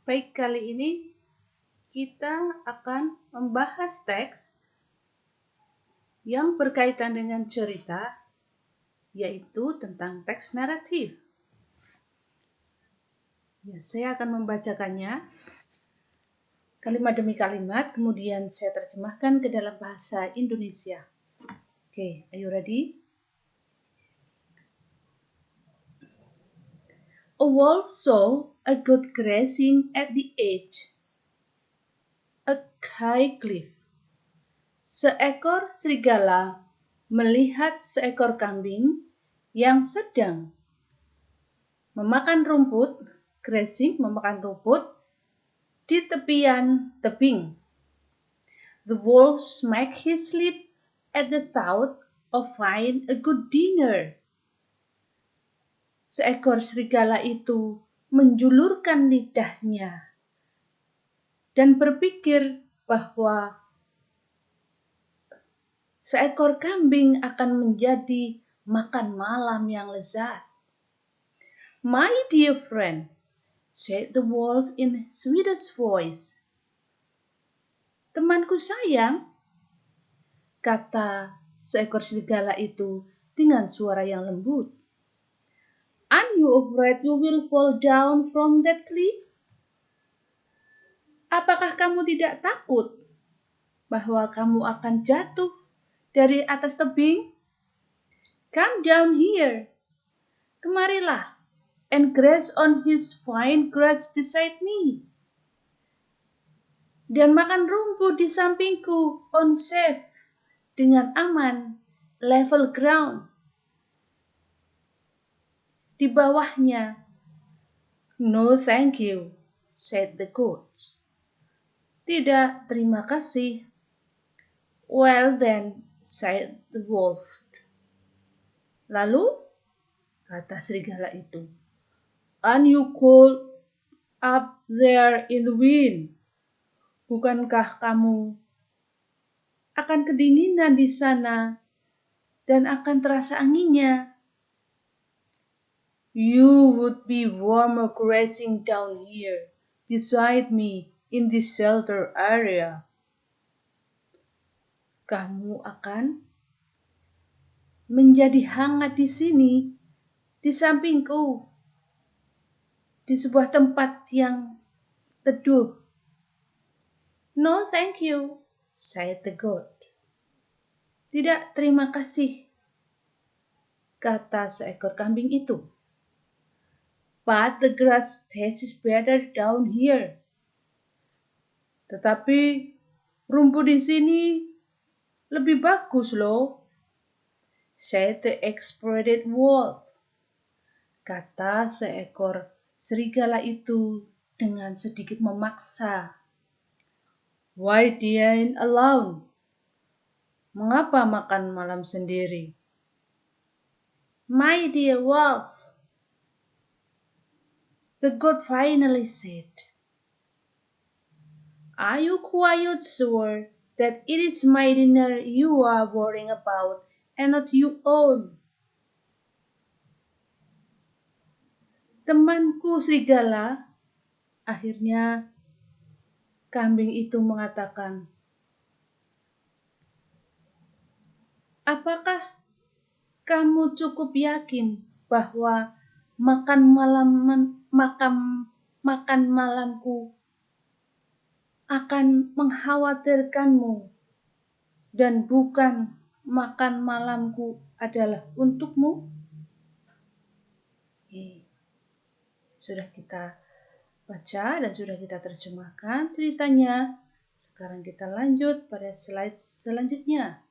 Baik, kali ini kita akan membahas teks yang berkaitan dengan cerita, yaitu tentang teks naratif. Saya akan membacakannya kalimat demi kalimat, kemudian saya terjemahkan ke dalam bahasa Indonesia. Okay, are you ready? A wolf saw a goat grazing at the edge, a high cliff. Seekor serigala melihat seekor kambing yang sedang memakan rumput, grazing, memakan rumput di tepian tebing. The wolf smacked his lip at the thought of finding a good dinner. Seekor serigala itu menjulurkan lidahnya dan berpikir bahwa seekor kambing akan menjadi makan malam yang lezat. My dear friend, said the wolf in sweetest voice. Temanku sayang, kata seekor serigala itu dengan suara yang lembut. Aren't you afraid you will fall down from that cliff? Apakah kamu tidak takut bahwa kamu akan jatuh dari atas tebing? Come down here. Kemarilah and graze on his fine grass beside me. Dan makan rumput di sampingku on safe, dengan aman, level ground. Di bawahnya, no thank you, said the goat. Tidak, terima kasih. Well then, said the wolf. Lalu, kata serigala itu, and you cold up there in the wind. Bukankah kamu akan kedinginan di sana dan akan terasa anginnya? You would be warmer grazing down here beside me in this shelter area. Kamu akan menjadi hangat di sini, di sampingku, di sebuah tempat yang teduh. No, thank you, said the goat. Tidak, terima kasih, kata seekor kambing itu. But the grass tastes better down here. Tetapi rumput di sini lebih bagus loh, said the exasperated wolf. Kata seekor serigala itu dengan sedikit memaksa. Why dine alone? Mengapa makan malam sendiri? My dear wolf, the goat finally said. Are you quite sure that it is my dinner you are worrying about and not your own? Temanku serigala, akhirnya kambing itu mengatakan, apakah kamu cukup yakin bahwa makan malamku akan mengkhawatirkanmu dan bukan makan malamku adalah untukmu? Sudah kita baca dan sudah kita terjemahkan ceritanya. Sekarang kita lanjut pada slide selanjutnya.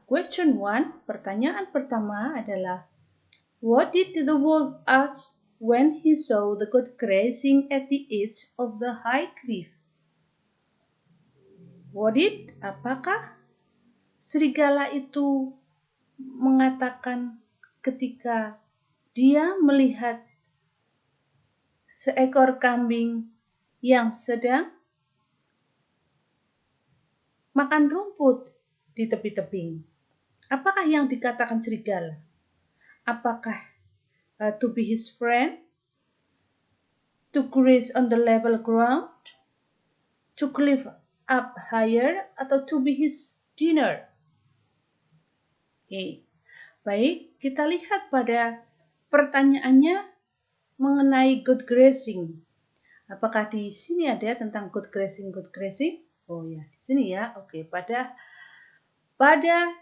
Question 1, pertanyaan pertama adalah, what did the wolf ask when he saw the goat grazing at the edge of the high cliff? What did, apakah serigala itu mengatakan ketika dia melihat seekor kambing yang sedang makan rumput di tepi tebing? Apakah yang dikatakan serigala? Apakah to be his friend? to graze on the level ground, to climb up higher, atau to be his dinner? Oke, baik, kita lihat pada pertanyaannya mengenai good grazing. Apakah di sini ada tentang good grazing? Oh ya, di sini ya. Oke, pada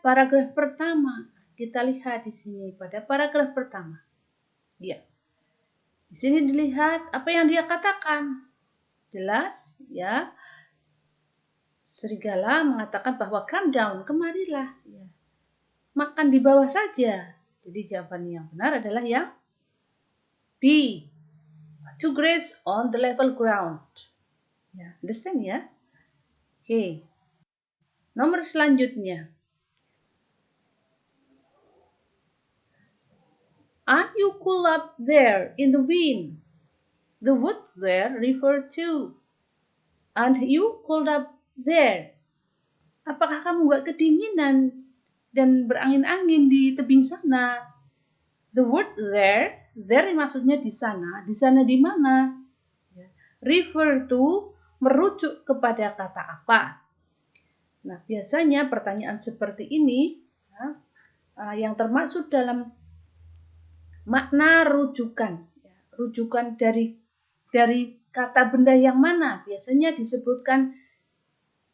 paragraf pertama kita lihat di sini pada paragraf pertama. Ya. Di sini dilihat apa yang dia katakan. Jelas ya. Serigala mengatakan bahwa come down, kemarilah. Ya. Makan di bawah saja. Jadi jawaban yang benar adalah yang B. To graze on the level ground. Ya, understand ya? Oke. Nomor selanjutnya. Are you cool up there in the wind? The wood were referred to. And you cooled up there. Apakah kamu gak kedinginan dan berangin-angin di tebing sana? The word there maksudnya di sana di mana? Refer to, merujuk kepada kata apa? Nah, biasanya pertanyaan seperti ini yang termasuk dalam makna rujukan dari kata benda yang mana? Biasanya disebutkan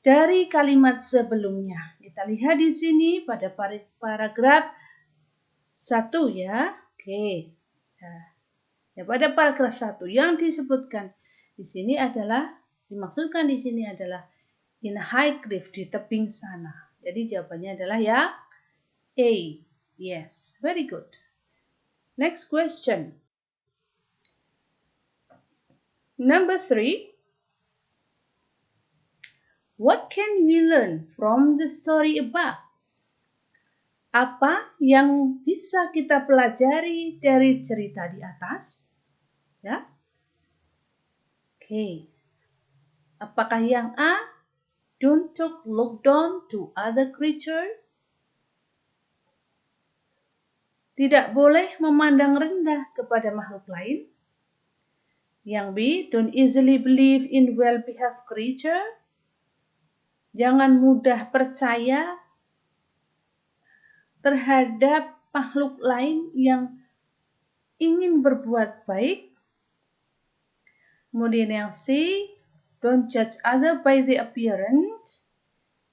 dari kalimat sebelumnya. Kita lihat di sini pada paragraf 1 ya. Oke. Nah, ya pada paragraf 1 yang disebutkan di sini dimaksudkan di sini adalah in a high cliff, di tebing sana. Jadi jawabannya adalah yang A. Yes, very good. Next question. Number 3. What can we learn from the story above? Apa yang bisa kita pelajari dari cerita di atas? Ya. Oke. Apakah yang A? Don't look down to other creature. Tidak boleh memandang rendah kepada makhluk lain. Yang B, don't easily believe in well-behaved creature. Jangan mudah percaya terhadap makhluk lain yang ingin berbuat baik. Kemudian yang C, don't judge other by the appearance.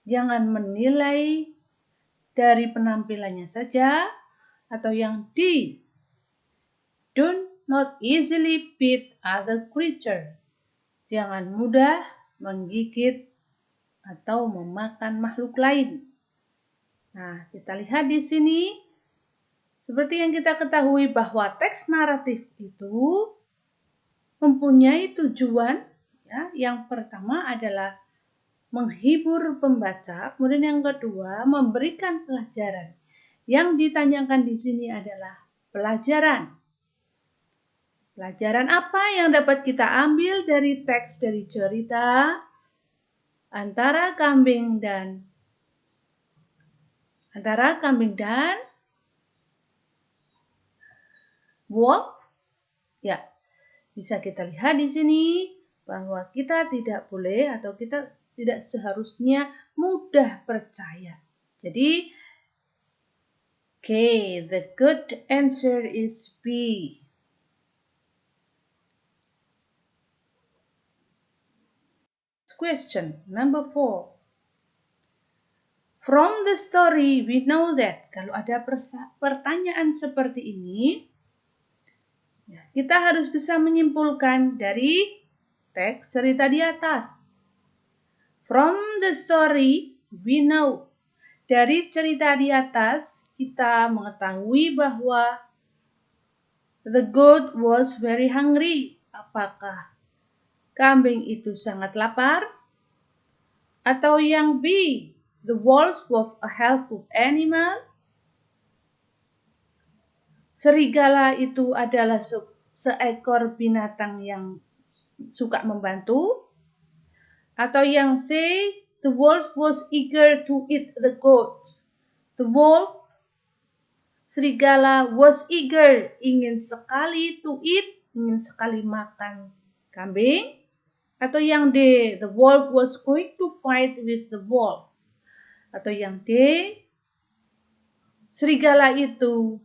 Jangan menilai dari penampilannya saja. Atau yang D, don't not easily beat other creature. Jangan mudah menggigit atau memakan makhluk lain. Nah, kita lihat di sini seperti yang kita ketahui bahwa teks naratif itu mempunyai tujuan ya. Yang pertama adalah menghibur pembaca, kemudian yang kedua memberikan pelajaran. Yang ditanyakan di sini adalah pelajaran. Pelajaran apa yang dapat kita ambil dari teks dari cerita antara kambing dan wolf? Ya, bisa kita lihat di sini bahwa kita tidak boleh atau kita tidak seharusnya mudah percaya. Jadi, okay, the good answer is B. Question number 4. From the story we know that, kalau ada pertanyaan seperti ini, ya, kita harus bisa menyimpulkan dari teks cerita di atas. From the story we know, dari cerita di atas kita mengetahui bahwa the goat was very hungry. Apakah kambing itu sangat lapar? Atau yang B, the wolf was a helpful animal. Serigala itu adalah seekor binatang yang suka membantu. Atau yang C, the wolf was eager to eat the goat. The wolf, serigala, was eager, ingin sekali to eat, ingin sekali makan kambing. Atau yang D, the wolf was going to fight with the wolf. Atau yang D, serigala itu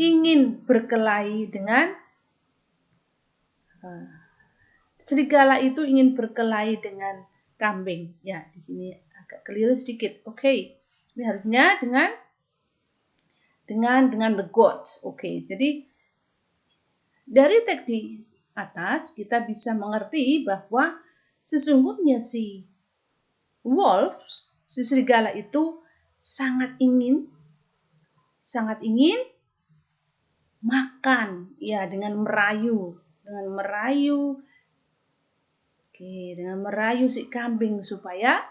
ingin berkelahi dengan kambing. Ya, di sini agak keliru sedikit. Oke. Ini harusnya dengan the goats. Oke. Jadi dari teks di atas kita bisa mengerti bahwa sesungguhnya si wolf, si serigala itu sangat ingin makan, ya, dengan merayu si kambing supaya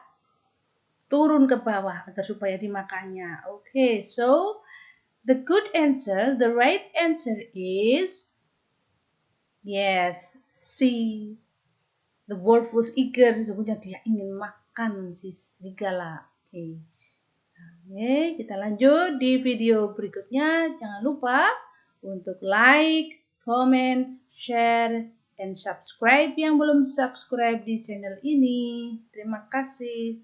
turun ke bawah agar supaya dimakannya. Oke, so the right answer is yes, the wolf was eager. Sesungguhnya dia ingin makan si serigala. Oke, kita lanjut di video berikutnya. Jangan lupa untuk like, comment, share, dan subscribe yang belum subscribe di channel ini. Terima kasih.